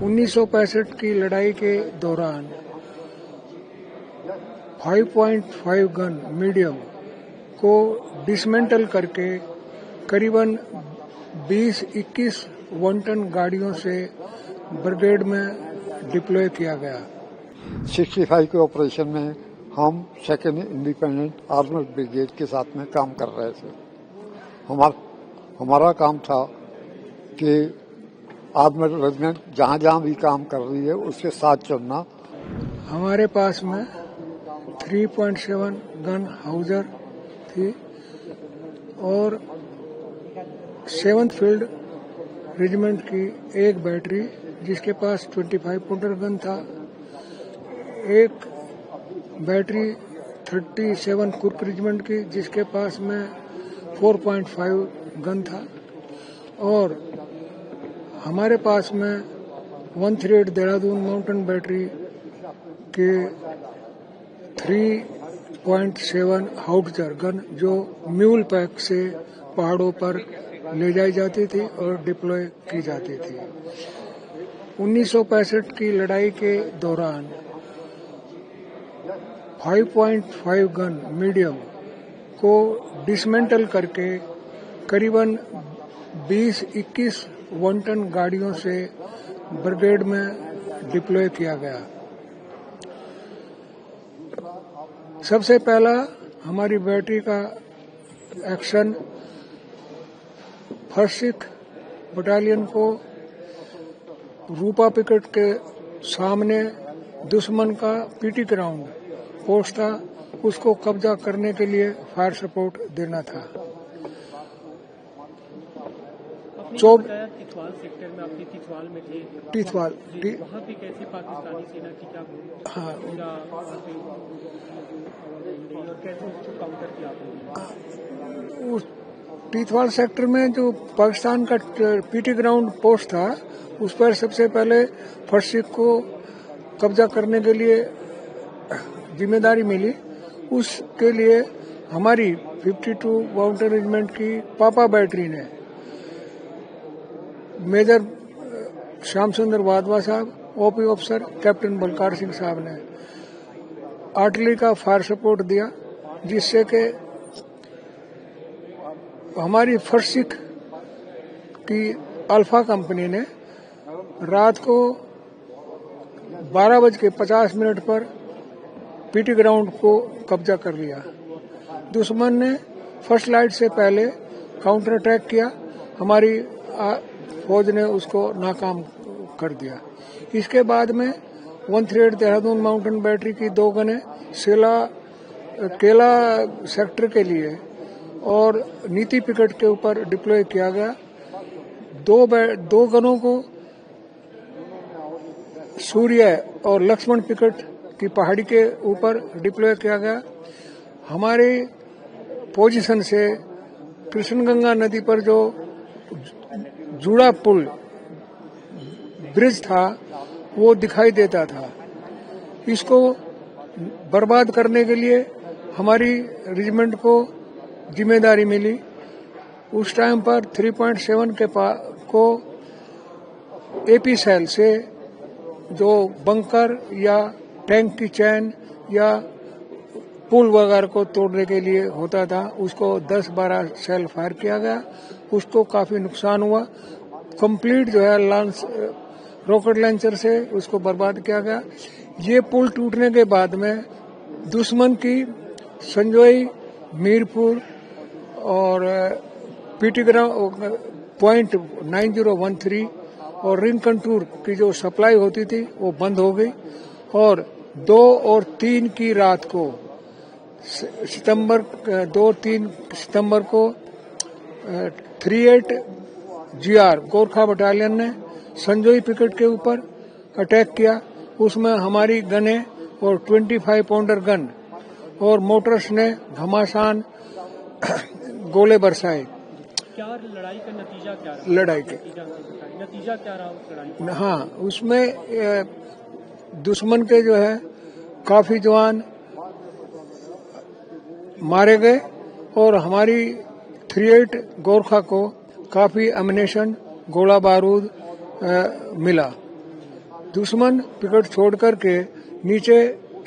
1965 की लड़ाई के दौरान 5.5 गन मीडियम को डिसमेंटल करके करीबन 20-21 वन टन गाड़ियों से ब्रिगेड में डिप्लॉय किया गया। 65 के ऑपरेशन में हम सेकेंड इंडिपेंडेंट आर्मर्ड ब्रिगेड के साथ में काम कर रहे थे। हमारा काम था कि आर्मर्ड रेजिमेंट जहां जहां भी काम कर रही है उसके साथ चलना। हमारे पास में 3.7 गन हाउजर थी और 7th फील्ड रेजिमेंट की एक बैटरी जिसके पास 25 पाउंडर गन था, एक बैटरी 37 कुर्क रेजिमेंट की जिसके पास में 4.5 गन था और हमारे पास में 138 देहरादून माउंटेन बैटरी के 3.7 हाउटजर गन जो म्यूल पैक से पहाड़ों पर ले जाई जाती थी और डिप्लॉय की जाती थी। 1965 की लड़ाई के दौरान 5.5 गन मीडियम को डिसमेंटल करके करीबन 20-21 वन टन गाड़ियों से ब्रिगेड में डिप्लॉय किया गया। सबसे पहला हमारी बैटरी का एक्शन फर्स्ट सिख बटालियन को रूपा पिकेट के सामने दुश्मन का पीटी ग्राउंड पोस्ट था, उसको कब्जा करने के लिए फायर सपोर्ट देना था। तिथवाल सेक्टर में आपके तिथवाल में थे। तिथवाल वहाँ पे कैसे पाकिस्तानी सेना की क्या और कैसे उसको काउंटर किया आपने? उस तिथवाल सेक्टर में जो पाकिस्तान का पीटी ग्राउंड पोस्ट था उस पर सबसे पहले फर्स्ट सिख को कब्जा करने के लिए जिम्मेदारी मिली। उसके लिए हमारी 52 माउंटेन रेजिमेंट की पापा बैटरी ने मेजर श्याम सुंदर वाधवा साहब, ओपी अफसर कैप्टन बलकार सिंह साहब ने आर्टिलरी का फायर सपोर्ट दिया, जिससे कि हमारी फर्स्ट सिख की अल्फा कंपनी ने रात को 12:50 पर पीटी ग्राउंड को कब्जा कर लिया। दुश्मन ने फर्स्ट लाइट से पहले काउंटर अटैक किया, हमारी फौज ने उसको नाकाम कर दिया। इसके बाद में 138 देहरादून माउंटेन बैटरी की 2 गनें केला सेक्टर के लिए और नीति पिकेट के ऊपर डिप्लॉय किया गया। 2 गनों को सूर्य और लक्ष्मण पिकेट की पहाड़ी के ऊपर डिप्लॉय किया गया। हमारी पोजीशन से कृष्णगंगा नदी पर जो जुड़ा पुल ब्रिज था वो दिखाई देता था। इसको बर्बाद करने के लिए हमारी रेजिमेंट को जिम्मेदारी मिली। उस टाइम पर 3.7 को एपी सेल से जो बंकर या टैंक की चैन या पुल वगैरह को तोड़ने के लिए होता था, उसको 10-12 सेल फायर किया गया। उसको काफी नुकसान हुआ। कंप्लीट जो है रॉकेट लॉन्चर से उसको बर्बाद किया गया। ये पुल टूटने के बाद में दुश्मन की संजोई, मीरपुर और पीटी ग्राउंड पॉइंट 9013 और रिंग कंटूर की जो सप्लाई होती थी वो बंद हो गई और 2 और 3 की रात को 2-3 सितंबर को 38 GR गोरखा बटालियन ने संजोई पिकेट के ऊपर अटैक किया। उसमें हमारी गने और 25 पाउंडर गन और मोटर्स ने घमासान गोले बरसाए। क्या लड़ाई का नतीजा क्या रहा? नतीजा क्या रहा उस लड़ाई का? हाँ, उसमें दुश्मन के जो है काफी जवान मारे गए और हमारी 38 गोरखा को काफी एमिनेशन, गोला बारूद मिला। दुश्मन पिकेट छोड़ करके नीचे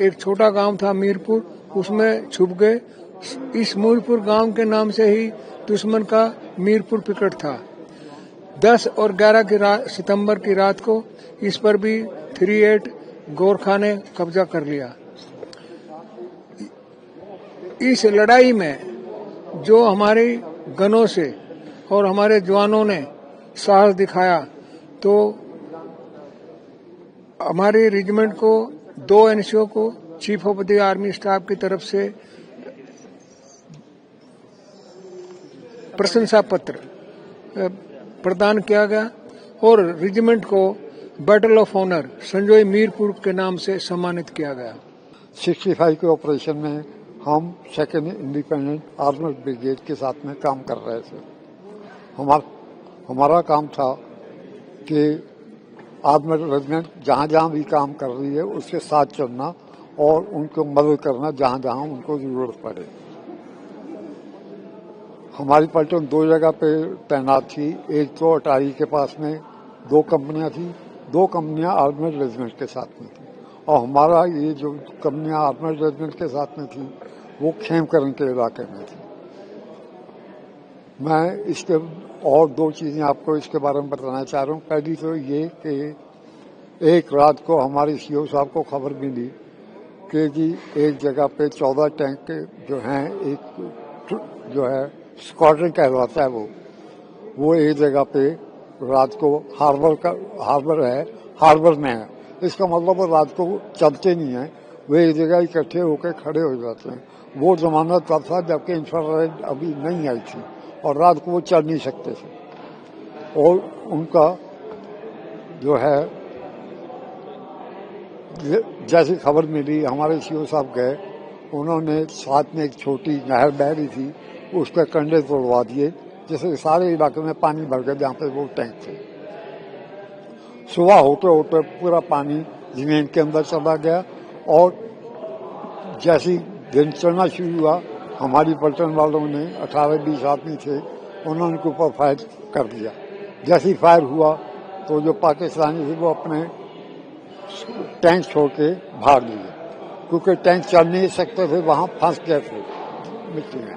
एक छोटा गांव था मीरपुर, उसमें छुप गए। इस मीरपुर गांव के नाम से ही दुश्मन का मीरपुर पिकेट था। 10 और 11 सितंबर की रात को इस पर भी 38 गोरखा ने कब्जा कर लिया। इस लड़ाई में जो हमारी गनों से और हमारे जवानों ने साहस दिखाया, तो हमारे रेजिमेंट को 2 एनसीओ को chief of the army staff की तरफ से प्रशंसा पत्र प्रदान किया गया और रेजिमेंट को battle of honour Sanjay Mirpur के नाम से सम्मानित किया गया। 65 के ऑपरेशन में हम 2nd इंडिपेंडेंट आर्मर्ड ब्रिगेड के साथ में काम कर रहे थे। हमारा काम था कि आर्मर्ड रेजिमेंट जहाँ जहाँ भी काम कर रही है उसके साथ चलना और उनको मदद करना जहाँ जहाँ उनको जरूरत पड़े। हमारी पलटन 2 जगह पे तैनात थी। एक तो अटारी के पास में 2 कंपनियां थी, 2 कंपनियां आर्मर्ड रेजिमेंट के साथ में थी, और हमारा ये जो कंपनियां आर्मर्ड रेजिमेंट के साथ में थी वो खेमकरन के इलाके में थी। मैं इसके और 2 चीजें आपको इसके बारे में बताना चाह रहा हूँ। पहली तो ये कि एक रात को हमारे सीओ साहब को खबर मिली कि जी एक जगह पे 14 टैंक जो हैं, एक जो है स्क्वाड्रन कहलाता है, वो एक जगह पे रात को हार्बर में है। इसका मतलब वो रात को चलते नहीं है, वे एक जगह इकट्ठे होकर खड़े हो जाते हैं। वो जमाना तब था जबकि इंफ्रारेड अभी नहीं आई थी और रात को वो चल नहीं सकते थे। और उनका जो है जैसी खबर मिली, हमारे सीओ साहब गए, उन्होंने साथ में एक छोटी नहर बह रही थी, उसके कंडे तोड़वा दिए, जिससे सारे इलाके में पानी भर गया जहाँ पे वो टैंक थे। सुबह होते होते पूरा पानी जमीन के अंदर चला गया और जैसी दिन चढ़ना शुरू हुआ, हमारी पलटन वालों ने 18-20 आदमी थे, उन्होंने उनके ऊपर फायर कर दिया। जैसी फायर हुआ तो जो पाकिस्तानी थे वो अपने टैंक छोड़ के भाग लिए, क्योंकि टैंक चल नहीं सकते थे, वहां फंस गए थे मिट्टी में।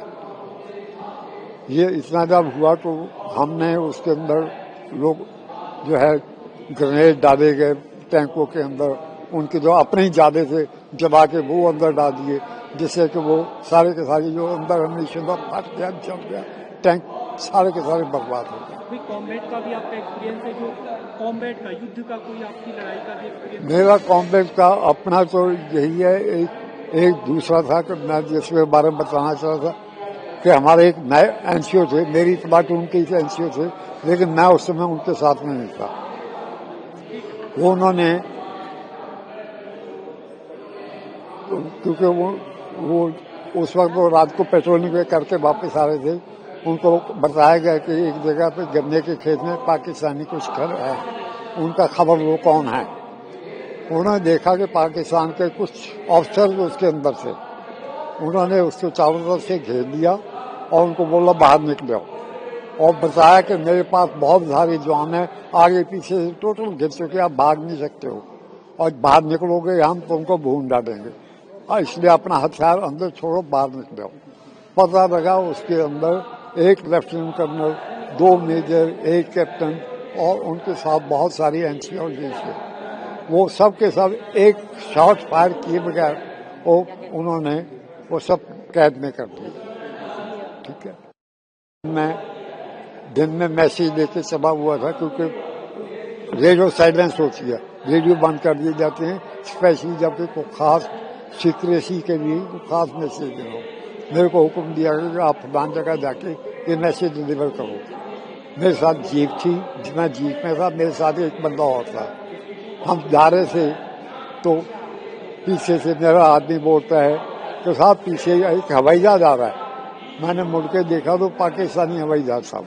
ये इतना जब हुआ तो हमने उसके अंदर लोग जो है ग्रेनेड डाले गए टैंकों के अंदर, उनके जो अपने ही जादे थे जला के वो अंदर डाल दिए, जिससे कि वो सारे के सारे जो अंदर हमेशा फट गया, जल गया, टैंक सारे के सारे बर्बाद हो गए। कोई कॉम्बैट का भी आपका एक्सपीरियंस है? जो कॉम्बैट का, युद्ध का कोई आपकी लड़ाई का भी एक्सपीरियंस? मेरा कॉम्बैट का अपना तो यही है। एक दूसरा था कि मैं जिसके बारे में बताना चाह रहा था कि हमारे एक नए एनसीओ थे, मेरी प्लाटून के एनसीओ थे, लेकिन मैं उस समय उनके साथ में नहीं था। वो उन्होंने, क्योंकि वो उस वक्त वो रात को पेट्रोलिंग करके वापस आ रहे थे, उनको बताया गया कि एक जगह पे गन्ने के खेत में पाकिस्तानी कुछ खड़े हैं, उनका खबर वो कौन है। उन्होंने देखा कि पाकिस्तान के कुछ ऑफिसर उसके अंदर थे, उन्होंने उसको चारों तरफ से घेर लिया और उनको बोला बाहर निकलो, और बताया कि मेरे पास बहुत सारे जवान है, आगे पीछे से टोटल घेर चुके, आप भाग नहीं सकते हो, और बाहर निकलोगे हम तुमको भून डालेंगे, और इसलिए अपना हथियार अंदर छोड़ो, बाहर निकलो। पता लगा उसके अंदर एक लेफ्टिनेंट कर्नल, 2 मेजर, 1 कैप्टन और उनके साथ बहुत सारी एनसीओ थे। वो सब के सब एक शॉट फायर किए बगैर उन्होंने वो सब कैद में कर दिए। ठीक है, मैं दिन में मैसेज देके चला हुआ था, क्योंकि रेडियो साइलेंस होती है, रेडियो बंद कर दिए जाते हैं, स्पेशली जब कोई खास सीक्रेसी के लिए खास मैसेज देना हो। मेरे को हुक्म दिया गया कि आप फलान जगह जाके ये मैसेज डिलीवर करो। मेरे साथ जीप थी, मैं जीप में था, मेरे साथ एक बंदा और था। हम जा रहे थे तो पीछे से मेरा आदमी बोलता है कि साहब पीछे एक हवाई जहाज आ रहा है। मैंने मुड़ के देखा तो पाकिस्तानी हवाई जहाज साहब,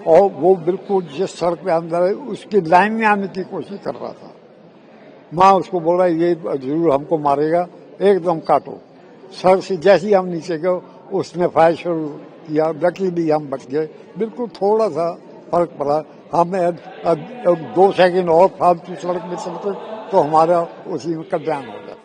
और वो बिल्कुल जिस सड़क पे अंदर है उसकी लाइन में आने की कोशिश कर रहा था। मैं उसको बोला ये जरूर हमको मारेगा, एकदम काटो। सड़क से जैसे ही हम नीचे गए उसने फायर शुरू किया, लकीली हम बच गए, बिल्कुल थोड़ा सा फर्क पड़ा, हम 2 सेकंड और फालतू सड़क में चलते तो हमारा उसी में कल्याण हो जाता।